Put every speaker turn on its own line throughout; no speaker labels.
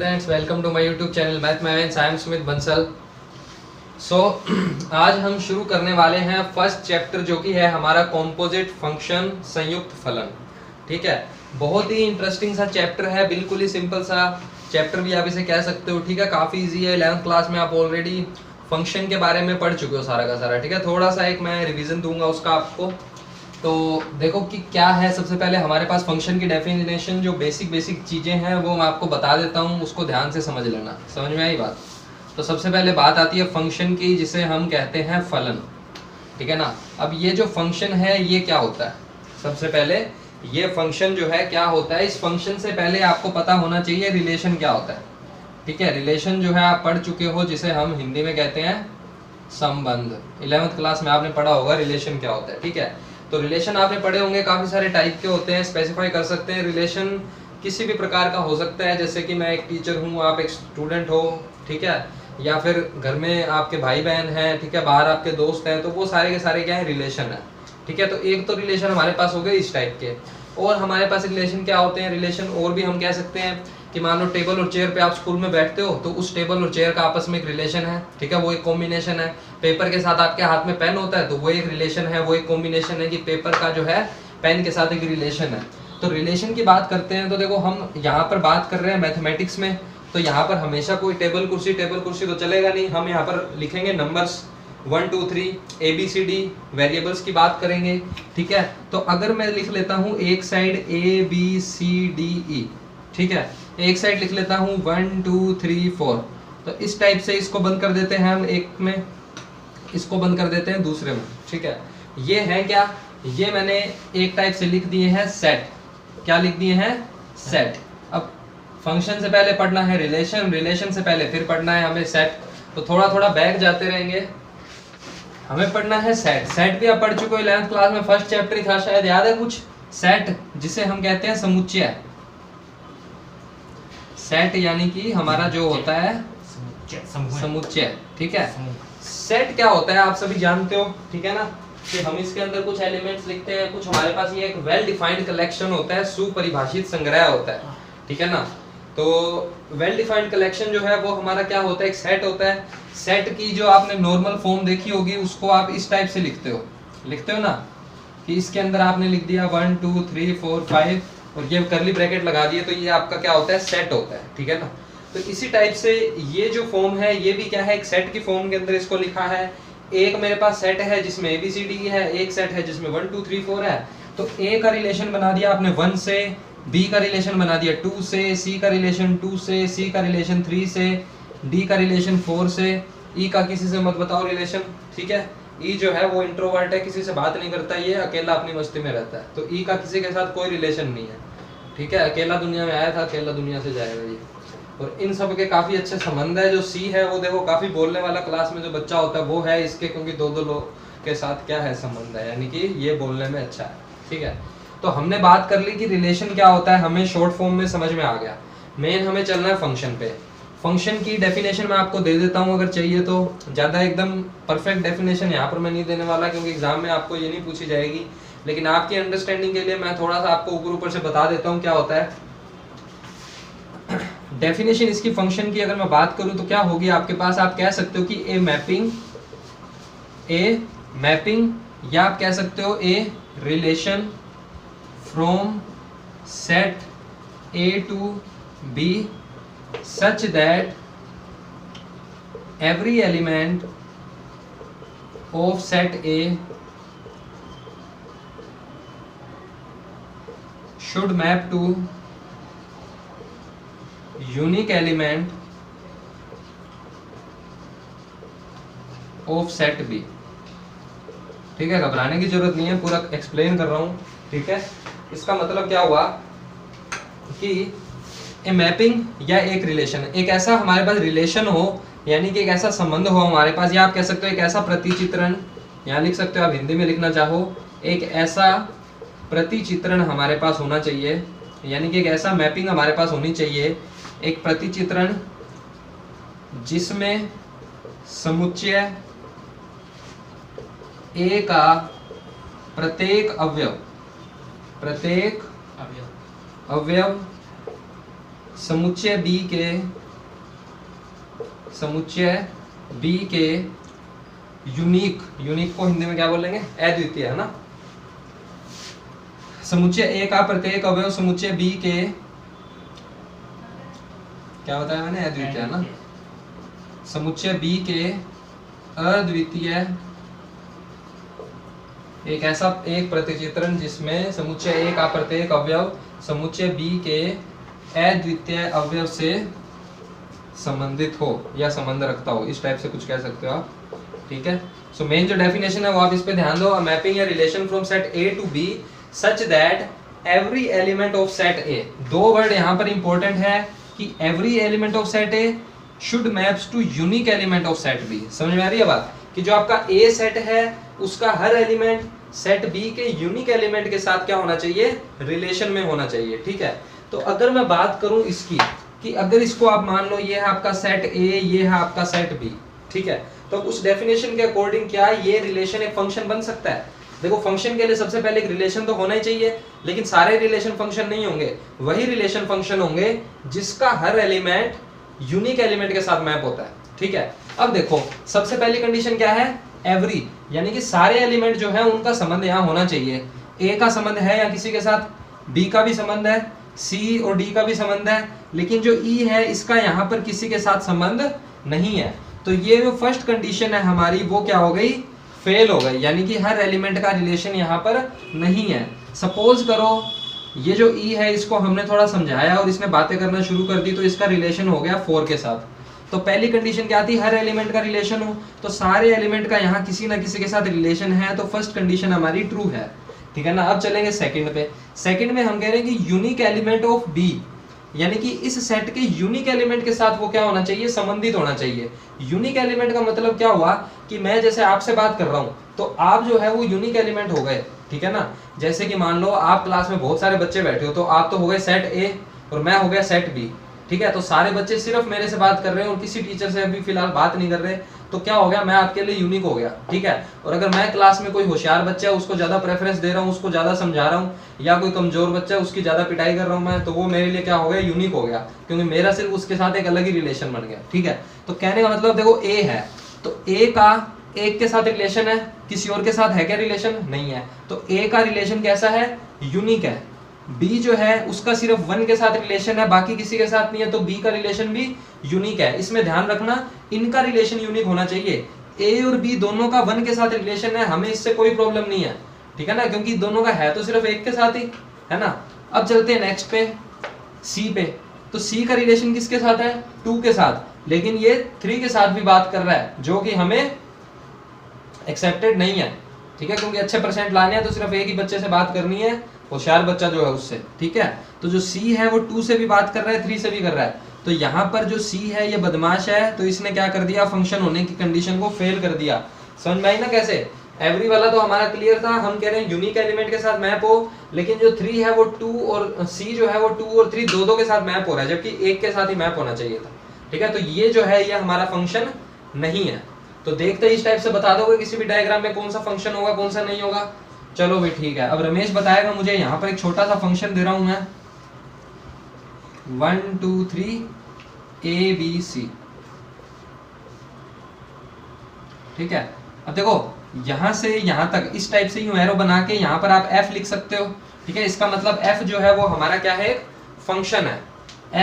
Students, welcome to my YouTube channel math maths. I am Sumit Bansal. आज हम शुरू करने वाले हैं फर्स्ट चैप्टर जो कि है हमारा कॉम्पोजिट फंक्शन संयुक्त फलन। ठीक है, बहुत ही इंटरेस्टिंग सा चैप्टर है, बिल्कुल ही सिंपल सा चैप्टर भी आप इसे कह सकते हो। ठीक है, काफ़ी इजी है। 11th क्लास में आप ऑलरेडी फंक्शन के बारे में पढ़ चुके हो सारा का सारा। ठीक है, थोड़ा सा एक मैं रिवीजन दूंगा उसका आपको। तो देखो कि क्या है, सबसे पहले हमारे पास फंक्शन की डेफिनेशन जो बेसिक चीज़ें हैं वो मैं आपको बता देता हूँ, उसको ध्यान से समझ लेना। समझ में आई बात? तो सबसे पहले बात आती है फंक्शन की, जिसे हम कहते हैं फलन। ठीक है ना। अब ये जो फंक्शन है ये क्या होता है, सबसे पहले ये फंक्शन जो है क्या होता है, इस फंक्शन से पहले आपको पता होना चाहिए रिलेशन क्या होता है। ठीक है, रिलेशन जो है आप पढ़ चुके हो, जिसे हम हिंदी में कहते हैं संबंध। 11th क्लास में आपने पढ़ा होगा रिलेशन क्या होता है। ठीक है, तो रिलेशन आपने पढ़े होंगे, काफ़ी सारे टाइप के होते हैं, स्पेसिफाई कर सकते हैं। रिलेशन किसी भी प्रकार का हो सकता है, जैसे कि मैं एक टीचर हूँ, आप एक स्टूडेंट हो। ठीक है, या फिर घर में आपके भाई बहन हैं। ठीक है, बाहर आपके दोस्त हैं, तो वो सारे के सारे क्या है, रिलेशन है। ठीक है, तो एक तो रिलेशन हमारे पास हो गए इस टाइप के। और हमारे पास रिलेशन क्या होते हैं, रिलेशन और भी हम कह सकते हैं कि मान लो टेबल और चेयर पे आप स्कूल में बैठते हो, तो उस टेबल और चेयर का आपस में एक रिलेशन है। ठीक है, वो एक कॉम्बिनेशन है। पेपर के साथ आपके हाथ में पेन होता है, तो वो एक रिलेशन है, वो एक कॉम्बिनेशन है कि पेपर का जो है पेन के साथ एक रिलेशन है। तो रिलेशन की बात करते हैं तो देखो, हम यहाँ पर बात कर रहे हैं मैथमेटिक्स में, तो यहाँ पर हमेशा कोई टेबल कुर्सी तो चलेगा नहीं। हम यहाँ पर लिखेंगे नंबर्स 1 2 3 ABCD, वेरिएबल्स की बात करेंगे। ठीक है, तो अगर मैं लिख लेता हूँ एक साइड ABCDE, ठीक है, एक साइड लिख लेता हूँ 1 2 3 4, तो इस टाइप से इसको बंद कर देते हैं हम एक में, इसको बंद कर देते हैं दूसरे में। ठीक है, ये है क्या, ये मैंने एक टाइप से लिख दिए हैं सेट। क्या लिख दिए हैं, सेट। अब फंक्शन से पहले पढ़ना है रिलेशन, रिलेशन से पहले फिर पढ़ना है हमें सेट। तो थोड़ा थोड़ा बैक जाते रहेंगे, हमें पढ़ना है सेट। सेट भी आप पढ़ चुके हो 11th क्लास में, फर्स्ट चैप्टर ही था शायद, याद है कुछ? सेट जिसे हम कहते हैं समुच्चय। सेट यानी कि हमारा जो होता है समुच्चय। ठीक है, सेट क्या होता है आप सभी जानते हो। ठीक है ना, कि हम इसके अंदर कुछ एलिमेंट्स लिखते हैं, कुछ हमारे पास ये एक वेल डिफाइंड कलेक्शन होता है, सुपरिभाषित संग्रह होता है। ठीक है ना, तो वेल डिफाइंड कलेक्शन जो है वो हमारा क्या होता है, एक सेट होता है। सेट की जो आपने नॉर्मल फॉर्म देखी होगी, उसको आप इस टाइप से लिखते हो ना, कि इसके अंदर आपने लिख दिया 1 2 3 4 5 और ये करली ब्रैकेट लगा दिए, तो ये आपका क्या होता है, सेट होता है। ठीक है ना, तो इसी टाइप से ये जो फॉर्म है ये भी क्या है, एक सेट की फॉर्म के अंदर इसको लिखा है। एक मेरे पास सेट है जिसमें ABCD है, एक सेट है जिसमें 1 2 3 4 है। तो A का रिलेशन बना दिया आपने 1 से, B का रिलेशन बना दिया 2 से, C का रिलेशन 2 से, C का रिलेशन 3 से, D का रिलेशन 4 से, E का किसी से मत बताओ रिलेशन। ठीक है, E जो है वो इंट्रोवर्ट है, किसी से बात नहीं करता, ये अकेला अपनी मस्ती में रहता है, तो E का किसी के साथ कोई रिलेशन नहीं है। ठीक है, अकेला दुनिया में आया था, अकेला दुनिया से जाएगा ये। और इन सब के काफ़ी अच्छे संबंध है। जो C है वो देखो काफ़ी बोलने वाला क्लास में जो बच्चा होता है वो है इसके, क्योंकि दो लोग के साथ क्या है, संबंध है, यानी कि ये बोलने में अच्छा है। ठीक है, तो हमने बात कर ली कि रिलेशन क्या होता है, हमें शॉर्ट फॉर्म में समझ में आ गया। मेन हमें चलना है फंक्शन पे। फंक्शन की डेफिनेशन मैं आपको दे देता हूँ अगर चाहिए तो। ज़्यादा एकदम परफेक्ट डेफिनेशन यहाँ पर मैं नहीं देने वाला, क्योंकि एग्जाम में आपको ये नहीं पूछी जाएगी, लेकिन आपकी अंडरस्टैंडिंग के लिए मैं थोड़ा सा आपको ऊपर से बता देता हूँ क्या होता है डेफिनेशन इसकी फंक्शन की। अगर मैं बात करूं तो क्या होगी आपके पास, आप कह सकते हो कि ए मैपिंग, या आप कह सकते हो a relation from set A to B such that every element of set A should map to unique element of set B. ठीक है, घबराने की जरूरत नहीं है, पूरा एक्सप्लेन कर रहा हूं। ठीक है, इसका मतलब क्या हुआ कि ए मैपिंग या एक रिलेशन, एक ऐसा हमारे पास रिलेशन हो, यानी कि एक ऐसा संबंध हो हमारे पास, या आप कह सकते हो एक ऐसा प्रतिचित्रण, यहाँ लिख सकते हो आप हिंदी में लिखना चाहो, एक ऐसा प्रतिचित्रण हमारे पास होना चाहिए, यानी कि एक ऐसा मैपिंग हमारे पास होनी चाहिए, एक प्रतिचित्रण जिसमें समुच्चय A का प्रत्येक अवयव समुच्चय बी के यूनिक को हिंदी में क्या बोलेंगे, अद्वितीय, है ना। समुच्चय ए का प्रत्येक अवयव समुच्चय बी के क्या बताया मैंने, अद्वितीय, है ना। समुच्चय बी के अद्वितीय एक प्रतिचित्रण जिसमें समुच्चय ए का प्रत्येक अवयव समुच्चय बी के अद्वितीय अवयव से संबंधित हो या संबंध रखता हो, इस टाइप से कुछ कह सकते हो आप, ठीक है। सो मेन जो डेफिनेशन है वो आप इस पे ध्यान दो। Mapping a relation from set A to B such that every element of set A, दो वर्ड यहाँ पर इंपॉर्टेंट है कि every element of set A should maps to unique element of set B. समझ में आ रही है बात, कि जो आपका ए सेट है उसका हर एलिमेंट सेट बी के यूनिक एलिमेंट के साथ क्या होना चाहिए, रिलेशन में होना चाहिए, ठीक है। तो अगर मैं बात करूं इसकी कि अगर इसको आप मान लो ये है आपका सेट ए, ये है आपका सेट बी, ठीक है, तो उस डेफिनेशन के अकॉर्डिंग क्या ये रिलेशन एक फंक्शन बन सकता है। देखो फंक्शन के लिए सबसे पहले एक रिलेशन तो होना ही चाहिए, लेकिन सारे रिलेशन फंक्शन नहीं होंगे, वही रिलेशन फंक्शन होंगे जिसका हर एलिमेंट यूनिक एलिमेंट के साथ मैप होता है, ठीक है। अब देखो सबसे पहली कंडीशन क्या है, एवरी, यानी कि सारे एलिमेंट जो है उनका संबंध यहाँ होना चाहिए। ए का संबंध है या किसी के साथ, बी का भी संबंध है, सी और डी का भी संबंध है, लेकिन जो ई है इसका यहाँ पर किसी के साथ संबंध नहीं है। तो ये जो फर्स्ट कंडीशन है हमारी वो क्या हो गई, फेल हो गई, यानी कि हर एलिमेंट का रिलेशन यहाँ पर नहीं है। सपोज करो ये जो ई है इसको हमने थोड़ा समझाया और इसने बातें करना शुरू कर दी, तो इसका रिलेशन हो गया 4 के साथ। तो पहली कंडीशन क्या थी, हर एलिमेंट का रिलेशन हो, तो सारे एलिमेंट का यहाँ किसी ना किसी के साथ रिलेशन है, तो फर्स्ट कंडीशन हमारी ट्रू है, ठीक है ना। अब चलेंगे सेकंड पे। सेकंड में हम कह रहे हैं कि यूनिक एलिमेंट ऑफ बी, यानी कि इस सेट के यूनिक एलिमेंट के साथ वो क्या होना चाहिए, संबंधित होना चाहिए। यूनिक एलिमेंट का मतलब क्या हुआ कि मैं जैसे आपसे बात कर रहा हूँ तो आप जो है वो यूनिक एलिमेंट हो गए, ठीक है ना। जैसे कि मान लो आप क्लास में बहुत सारे बच्चे बैठे हो, तो आप तो हो गए सेट ए और मैं हो गया सेट बी, ठीक है। तो सारे बच्चे सिर्फ मेरे से बात कर रहे हैं और किसी टीचर से अभी फिलहाल बात नहीं कर रहे, तो क्या हो गया, मैं आपके लिए यूनिक हो गया, ठीक है। और अगर मैं क्लास में कोई होशियार बच्चा है उसको ज्यादा प्रेफरेंस दे रहा हूँ, उसको ज्यादा समझा रहा हूँ, या कोई कमजोर बच्चा है उसकी ज्यादा पिटाई कर रहा हूँ मैं, तो वो मेरे लिए क्या हो गया, यूनिक हो गया, क्योंकि मेरा सिर्फ उसके साथ एक अलग ही रिलेशन बन गया, ठीक है। तो कहने का मतलब देखो ए है तो ए का एक के साथ रिलेशन है, किसी और के साथ है क्या रिलेशन, नहीं है, तो ए का रिलेशन कैसा है, यूनिक है। बी जो है उसका सिर्फ 1 के साथ रिलेशन है, बाकी किसी के साथ नहीं है, तो बी का रिलेशन भी यूनिक है। इसमें ध्यान रखना इनका रिलेशन यूनिक होना चाहिए। ए और बी दोनों का 1 के साथ रिलेशन है, हमें इससे कोई प्रॉब्लम नहीं है, ठीक है ना, क्योंकि दोनों का है तो सिर्फ एक के साथ ही, है ना। अब चलते हैं नेक्स्ट पे, सी पे। तो सी का रिलेशन किसके साथ है, 2 के साथ, लेकिन ये 3 के साथ भी बात कर रहा है, जो कि हमें एक्सेप्टेड नहीं है, ठीक है, क्योंकि अच्छे परसेंट लाने हैं तो सिर्फ एक ही बच्चे से बात करनी है, होशियार बच्चा जो है उससे, ठीक है। तो जो सी है वो 2 से भी बात कर रहा है, 3 से भी कर रहा है, तो यहाँ पर जो सी है ये बदमाश है, तो इसने क्या कर दिया, फंक्शन होने की कंडीशन को फेल कर दिया। समझ में आई ना कैसे। एवरी वाला तो हमारा क्लियर था, हम कह रहे हैं यूनिक एलिमेंट के साथ मैप हो, लेकिन जो 3 है वो 2 और सी जो है वो 2 और 3 दो के साथ मैप हो रहा है, जबकि एक के साथ ही मैप होना चाहिए था, ठीक है। तो ये जो है ये हमारा फंक्शन नहीं है। तो देखते ही इस टाइप से बता दोगे किसी भी डायग्राम में कौन सा फंक्शन होगा कौन सा नहीं होगा। चलो भी ठीक है। अब रमेश बताएगा मुझे, यहाँ पर एक छोटा सा फंक्शन दे रहा हूं मैं, 1 2 3 ABC, ठीक है। अब देखो यहां से यहां तक इस टाइप से यूं एरो बना के यहाँ पर आप f लिख सकते हो, ठीक है। इसका मतलब f जो है वो हमारा क्या है, एक फंक्शन है।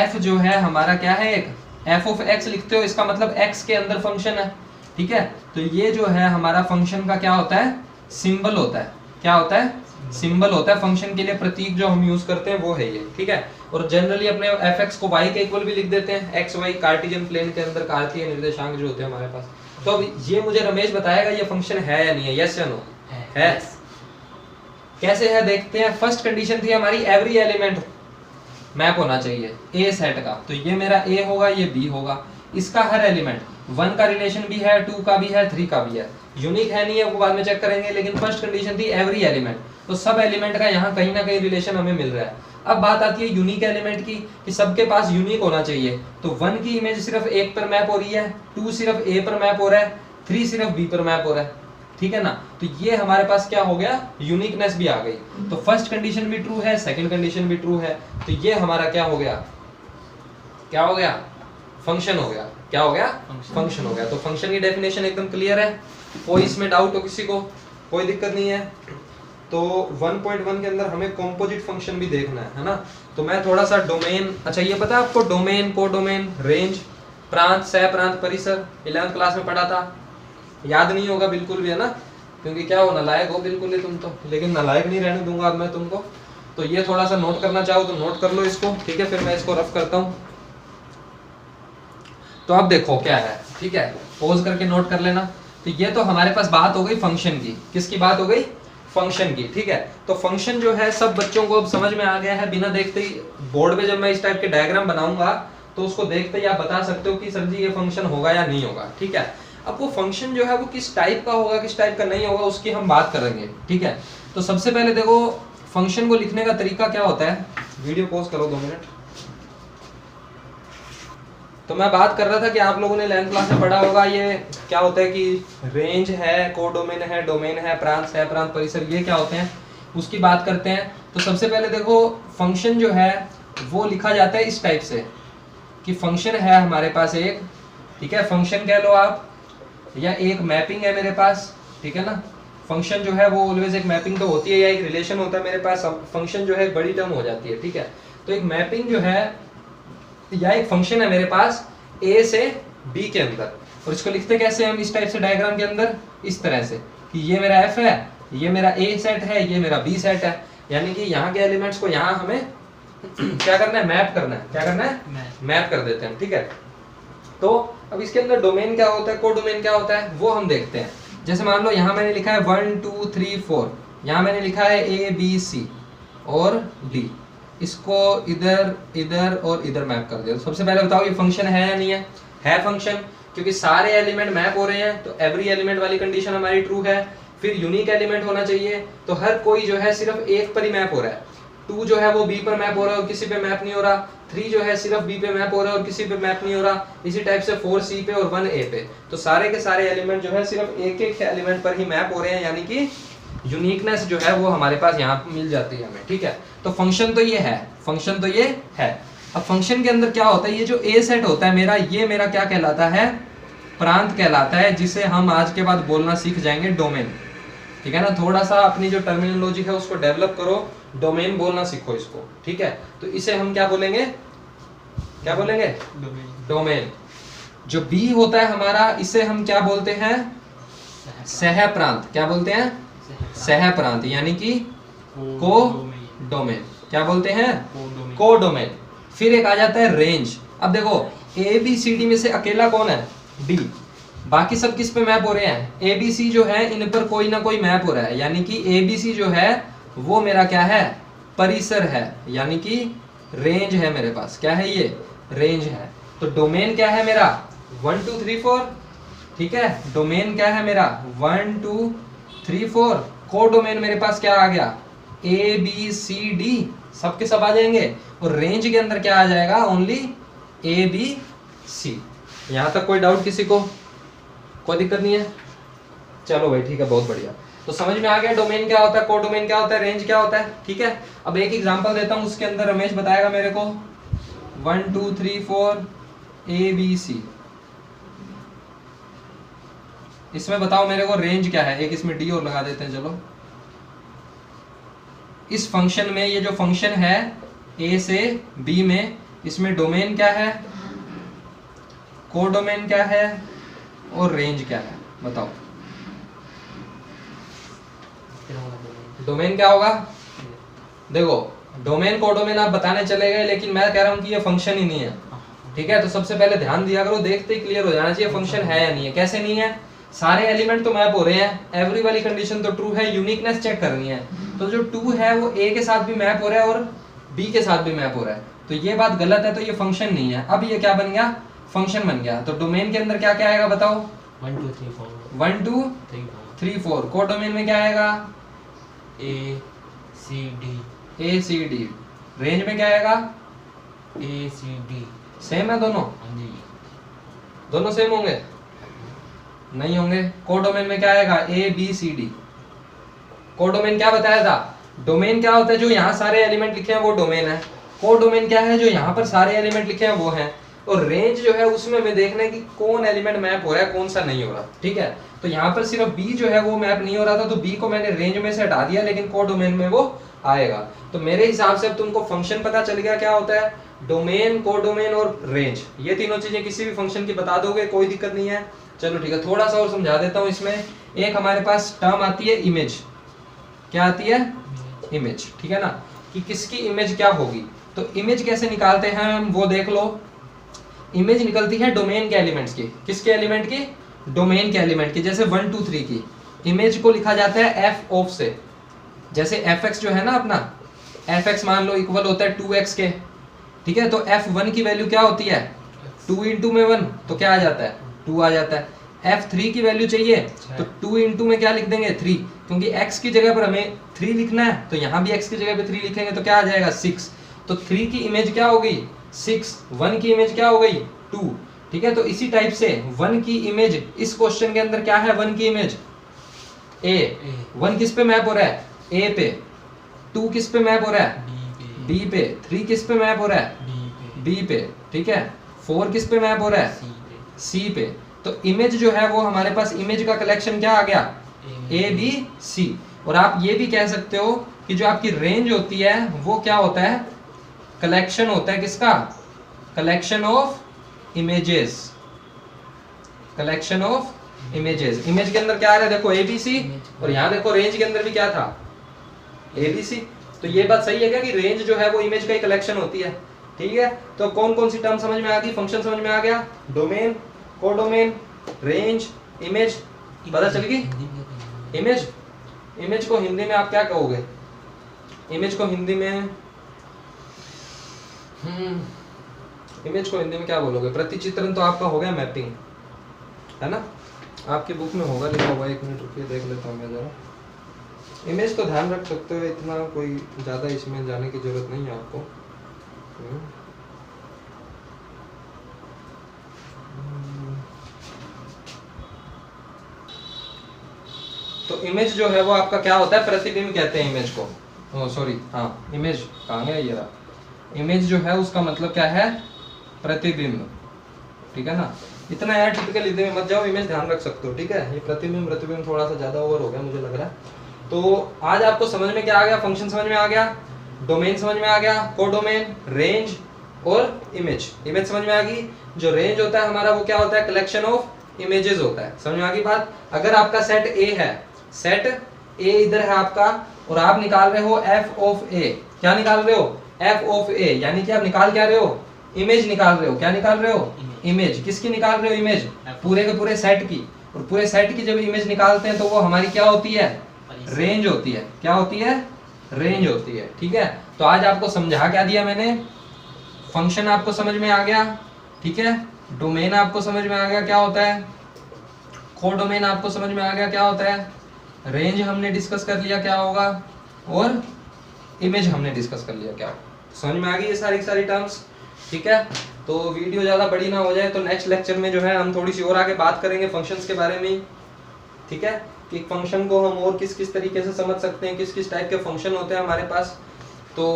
f जो है हमारा क्या है, एक f ऑफ x लिखते हो, इसका मतलब x के अंदर फंक्शन है, ठीक है। तो ये जो है हमारा फंक्शन का क्या होता है, सिंबल होता है। क्या होता है, सिंबल होता है। फंक्शन के लिए प्रतीक जो हम यूज करते हैं वो है ये, ठीक है। और जनरली अपने fx को y के इक्वल भी लिख देते हैं, x y कार्टेशियन प्लेन के अंदर कार्तीय निर्देशांक जो होते हैं हमारे पास। तो अब ये मुझे रमेश बताएगा ये फंक्शन है या नहीं है, यस या नो है। कैसे है देखते हैं। फर्स्ट कंडीशन थी हमारी एवरी एलिमेंट मैप होना चाहिए ए सेट का, तो ये मेरा ए होगा, ये बी होगा। इसका हर एलिमेंट 1 का रिलेशन भी है, 2 का भी है, 3 का भी है। यूनिक है नहीं है वो बाद में चेक करेंगे, लेकिन फर्स्ट कंडीशन थी एवरी एलिमेंट, तो सब एलिमेंट का यहाँ कहीं ना कहीं रिलेशन हमें मिल रहा है। अब बात आती है यूनिक एलिमेंट की, कि सबके पास यूनिक होना चाहिए। तो 1 की इमेज सिर्फ 1 पर मैप हो रही है, 2 सिर्फ ए पर मैप हो रहा है, 3 सिर्फ बी पर मैप हो रहा है, ठीक है ना। तो ये हमारे पास क्या हो गया, यूनिकनेस भी आ गई। तो फर्स्ट कंडीशन भी ट्रू है, सेकंड कंडीशन भी ट्रू है, तो ये हमारा क्या हो गया, क्या हो गया, फंक्शन हो गया। क्या हो गया, फंक्शन हो गया। तो फंक्शन की डेफिनेशन एकदम क्लियर है, कोई इसमें डाउट हो किसी को, कोई दिक्कत नहीं है। तो 1.1 के अंदर हमें कॉम्पोजिट फंक्शन भी देखना है ना। तो मैं थोड़ा सा डोमेन, अच्छा ये पता है आपको, डोमेन, कोडोमेन, रेंज, प्रांत, सह प्रांत, परिसर 11th क्लास में पढ़ा था, याद नहीं होगा बिल्कुल भी है ना, क्योंकि क्या हो, नालायक हो बिल्कुल ही तुम तो, लेकिन नालायक नहीं रहने दूंगा अब मैं तुमको। तो ये थोड़ा सा नोट करना चाहो तो नोट कर लो इसको, ठीक है, फिर मैं इसको रफ करता हूँ। तो अब देखो क्या है, ठीक है, पॉज करके नोट कर लेना। तो ये तो हमारे पास बात हो गई फंक्शन की, किसकी बात हो गई, फंक्शन की, ठीक है। तो फंक्शन जो है सब बच्चों को अब समझ में आ गया है, बिना देखते ही बोर्ड पे जब मैं इस टाइप के डायग्राम बनाऊंगा तो उसको देखते ही आप बता सकते हो कि सर जी ये फंक्शन होगा या नहीं होगा, ठीक है। अब वो फंक्शन जो है वो किस टाइप का होगा, किस टाइप का नहीं होगा, उसकी हम बात करेंगे, ठीक है। तो सबसे पहले देखो फंक्शन को लिखने का तरीका क्या होता है, वीडियो पॉज करो 2 मिनट। तो मैं बात कर रहा था कि आप लोगों ने 11th क्लास में पढ़ा होगा, ये क्या होता है कि रेंज है, कोडोमेन है, डोमेन है, प्रांत, सह प्रांत, परिसर, ये क्या होते हैं उसकी बात करते हैं। तो सबसे पहले देखो फंक्शन जो है वो लिखा जाता है इस टाइप से कि फंक्शन है हमारे पास एक, ठीक है, फंक्शन कह लो आप, या एक मैपिंग है मेरे पास, ठीक है ना। फंक्शन जो है वो ऑलवेज एक मैपिंग तो होती है या एक रिलेशन होता है मेरे पास, फंक्शन जो है एक बड़ी टर्म हो जाती है, ठीक है। तो एक मैपिंग जो है या एक फंक्शन है मेरे पास a से b के अंदर, और इसको लिखते कैसे हम इस टाइप से डायग्राम के अंदर, इस तरह से कि ये मेरा f है, ये मेरा a सेट है, ये मेरा b सेट है, यानी कि यहाँ के एलिमेंट्स को यहाँ हमें क्या करना है, मैप करना है। क्या करना है, मैप कर देते हैं, ठीक है। तो अब इसके अंदर डोमेन क्या होता है, कोडोमेन क्या होता है, वो हम देखते हैं। जैसे मान लो यहाँ मैंने लिखा है 1 2 3 4, यहाँ मैंने लिखा है a b c और d, इसको इधर इधर और इधर मैप कर दिया। तो सबसे पहले बताओ ये फंक्शन है या नहीं है, है फंक्शन, क्योंकि सारे एलिमेंट मैप हो रहे हैं, तो एवरी एलिमेंट वाली कंडीशन हमारी ट्रू है। फिर यूनिक एलिमेंट होना चाहिए, तो हर कोई जो है सिर्फ एक पर ही मैप हो रहा है। 2 जो है वो b पर मैप हो रहा है और किसी पे मैप नहीं हो रहा। 3 जो है सिर्फ b पे मैप हो रहा है और किसी पे मैप नहीं हो रहा। इसी टाइप से 4 c पे और 1 a पे। तो सारे के सारे एलिमेंट जो है सिर्फ एक एक एलिमेंट पर ही मैप हो रहे हैं, यानी कि यूनिकनेस जो है वो हमारे पास यहाँ मिल जाती है हमें, ठीक है। तो फंक्शन तो ये है, फंक्शन तो ये है। अब फंक्शन के अंदर क्या होता है, ये जो a सेट होता है मेरा, ये मेरा क्या कहलाता है, प्रांत कहलाता है, जिसे हम आज के बाद बोलना सीख जाएंगे डोमेन, ठीक है ना। थोड़ा सा अपनी जो टर्मिनोलॉजी है उसको डेवलप करो, डोमेन बोलना सीखो इसको, ठीक है। तो इसे हम क्या बोलेंगे, क्या बोलेंगे, डोमेन। जो b होता है हमारा, इसे हम क्या बोलते हैं, सह प्रांत। क्या बोलते हैं, सह प्रांत, यानी कि को डोमेन। क्या बोलते हैं, को डोमेन। फिर एक आ जाता है रेंज। अब देखो ए बी सी डी में से अकेला कौन है, डी, बाकी सब किस पे मैप हो रहे हैं, ए बी सी जो है इन पर कोई ना कोई मैप हो रहा है, यानी कि ए बी सी जो है वो मेरा क्या है, परिसर है, यानी कि रेंज है मेरे पास। क्या है, ये रेंज है। तो डोमेन क्या है मेरा, 1 2 3 4, ठीक है। डोमेन क्या है मेरा, 1 2 3 4। को डोमेन मेरे पास क्या आ गया, ए बी सी डी, सबके सब आ जाएंगे। और रेंज के अंदर क्या आ जाएगा, ओनली ए बी सी। यहाँ तक कोई डाउट किसी को, कोई दिक्कत नहीं है, चलो भाई ठीक है, बहुत बढ़िया। तो समझ में आ गया डोमेन क्या होता है, को डोमेन क्या होता है, रेंज क्या होता है, ठीक है। अब एक एग्जांपल देता हूँ, उसके अंदर रमेश बताएगा मेरे को 1 2 3 4 ए बी सी। इसमें बताओ मेरे को रेंज क्या है, एक इसमें डी और लगा देते हैं। चलो इस फंक्शन में, ये जो फंक्शन है ए से बी में, इसमें डोमेन क्या है, कोडोमेन क्या है और रेंज क्या है, बताओ। डोमेन क्या होगा, देखो डोमेन कोडोमेन आप बताने चले गए, लेकिन मैं कह रहा हूं कि ये फंक्शन ही नहीं है, ठीक है। तो सबसे पहले ध्यान दिया करो, देखते ही क्लियर हो जाना चाहिए फंक्शन है या नहीं है। कैसे नहीं है, सारे एलिमेंट तो मैप हो रहे हैं, एवरी वाली कंडीशन तो ट्रू है, यूनिकनेस चेक करनी है। तो जो 2 है वो a के साथ भी मैप हो रहा है और b के साथ भी मैप हो रहा है, तो ये बात गलत है, तो ये फंक्शन नहीं है। अब ये क्या बन गया, फंक्शन बन गया। तो डोमेन के अंदर क्या क्या आएगा बताओ,
1 2 3 4
1 2 3 4। को डोमेन में क्या आएगा,
A C D।
A C D। Range में क्या आएगा,
A C D।
सेम है दोनों,
हाँ जी,
दोनों सेम होंगे, नहीं होंगे। को डोमेन में क्या आएगा, A B C D। को डोमेन क्या बताया था, डोमेन क्या होता है, जो यहाँ सारे एलिमेंट लिखे हैं वो डोमेन है, कोडोमेन क्या है, जो यहाँ पर सारे एलिमेंट लिखे हैं वो हैं, और रेंज जो है उसमें मैं देखना है कि कौन एलिमेंट मैप हो रहा है कौन सा नहीं हो रहा। ठीक है, तो यहाँ पर सिर्फ बी जो है वो मैप नहीं हो रहा था, तो बी को मैंने रेंज में से हटा दिया, लेकिन कोडोमेन में वो आएगा। तो मेरे हिसाब से अब तुमको फंक्शन पता चल गया क्या होता है, डोमेन, कोडोमेन और रेंज, ये तीनों चीजें किसी भी फंक्शन की बता दोगे, कोई दिक्कत नहीं है। चलो ठीक है, थोड़ा सा और समझा देता हूँ। इसमें एक हमारे पास टर्म आती है इमेज, क्या आती है, इमेज, ठीक है ना, कि किसकी इमेज क्या होगी। तो इमेज कैसे निकालते हैं हम वो देख लो। इमेज निकलती है डोमेन के एलिमेंट्स की, किसके एलिमेंट की, डोमेन के एलिमेंट की। जैसे 1 2 3 की इमेज को लिखा जाता है एफ ऑफ से, जैसे एफ एक्स जो है ना अपना, एफ एक्स मान लो इक्वल होता है 2x के, ठीक है। तो f1 की वैल्यू क्या होती है, 2 इंटू में 1 तो क्या आ जाता है, 2 आ जाता है। f3 की वैल्यू चाहिए तो 2 इंटू में क्या लिख देंगे, 3, क्योंकि x की जगह पर हमें 3 लिखना है, तो यहाँ भी x की जगह पे 3 लिखेंगे तो क्या आ जाएगा, 6। तो 3 की इमेज क्या हो गई, 6, 1 की इमेज क्या हो गई, 2, ठीक है। तो इसी टाइप से 1 की इमेज इस क्वेश्चन के अंदर क्या है, 1 की इमेज a, 1 किस पे मैप हो रहा है, a पे, 2 किस पे मैप हो रहा है, b पे, 3 किस पे मैप हो रहा है, b पे, ठीक है। 4 किस पे मैप हो रहा है, c पे। तो इमेज जो है वो हमारे पास इमेज का कलेक्शन क्या आ गया, a b c। और आप ये भी कह सकते हो कि जो आपकी रेंज होती है वो क्या होता है, कलेक्शन होता है किसका, collection of images, collection of images. Image के अंदर क्या आ रहा है, देखो ABC, और यहाँ देखो रेंज के अंदर भी क्या था, ABC। तो ये बात सही है क्या कि रेंज जो है वो इमेज का ही कलेक्शन होती है, ठीक है। तो कौन कौन सी टर्म समझ में आ गई, फंक्शन समझ में आ गया, डोमेन, कोडोमेन, रेंज, इमेज, पता चल गई। इमेज, इमेज को हिंदी में आप क्या कहोगे, इमेज को हिंदी में इमेज को हिंदी में क्या बोलोगे, प्रतिचित्रण तो आपका हो गया मैपिंग, है ना, आपकी बुक में होगा लिखा हुआ, 1 मिनट रुकिए देख लेता हूँ मैं जरा। इमेज तो ध्यान रख सकते हो, इतना कोई ज़्यादा इसमें जाने की जरूरत नहीं है आपको। तो इमेज जो है वो आपका क्या होता है, प्रतिबिंब कहते हैं इमेज को, सॉरी हाँ, इमेज कहाँ गया ये रहा, इमेज जो है उसका मतलब क्या है, प्रतिबिंब, ठीक है ना। इतना यार टिपिकल लिखने में मत जाओ, इमेज ध्यान रख सकते हो, ठीक है। ये प्रतिबिंब, प्रतिबिंब थोड़ा सा ज्यादा ओवर हो गया मुझे लग रहा है। तो आज आपको समझ में क्या आ गया, फंक्शन समझ में आ गया, डोमेन समझ में आ गया, कोडोमेन, रेंज और इमेज, इमेज समझ में आ गई। जो रेंज होता है हमारा वो क्या होता है, कलेक्शन ऑफ इमेजेस होता है, समझ में आ गई बात। अगर आपका सेट ए है, सेट ए इधर है आपका, और आप निकाल रहे हो एफ ऑफ ए, क्या निकाल रहे हो, एफ ऑफ ए, यानी कि आप निकाल क्या रहे हो, इमेज निकाल रहे हो। क्या निकाल रहे हो, इमेज। किसकी निकाल रहे हो, इमेज पूरे के पूरे सेट की। और पूरे सेट की जब इमेज निकालते हैं तो वो हमारी क्या होती है, रेंज होती है। क्या होती है, रेंज होती है, ठीक है। तो आज आपको समझा क्या दिया मैंने, फंक्शन आपको समझ में आ गया, ठीक है। डोमेन आपको समझ में आ गया क्या होता है, कोडोमेन आपको समझ में आ गया क्या होता है, रेंज हमने डिस्कस कर लिया क्या होगा, और इमेज हमने डिस्कस कर लिया क्या होगा। समझ में आ गई ये सारी टर्म्स, ठीक है। तो वीडियो ज़्यादा बड़ी ना हो जाए तो नेक्स्ट लेक्चर में जो है हम थोड़ी सी और आगे बात करेंगे फंक्शंस के बारे में, ठीक है, कि फंक्शन को हम और किस किस तरीके से समझ सकते हैं, किस किस टाइप के फंक्शन होते हैं हमारे पास। तो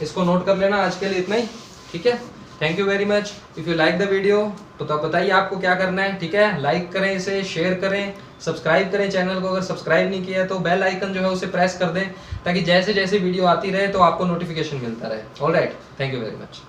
इसको नोट कर लेना, आज के लिए इतना ही, ठीक है। Thank you very much. If you like the video तो बताइए आपको क्या करना है, ठीक है। लाइक करें इसे, शेयर करें, सब्सक्राइब करें चैनल को, अगर सब्सक्राइब नहीं किया है तो बेल आइकन जो है उसे प्रेस कर दें, ताकि जैसे जैसे वीडियो आती रहे तो आपको नोटिफिकेशन मिलता रहे। Alright, thank you very much.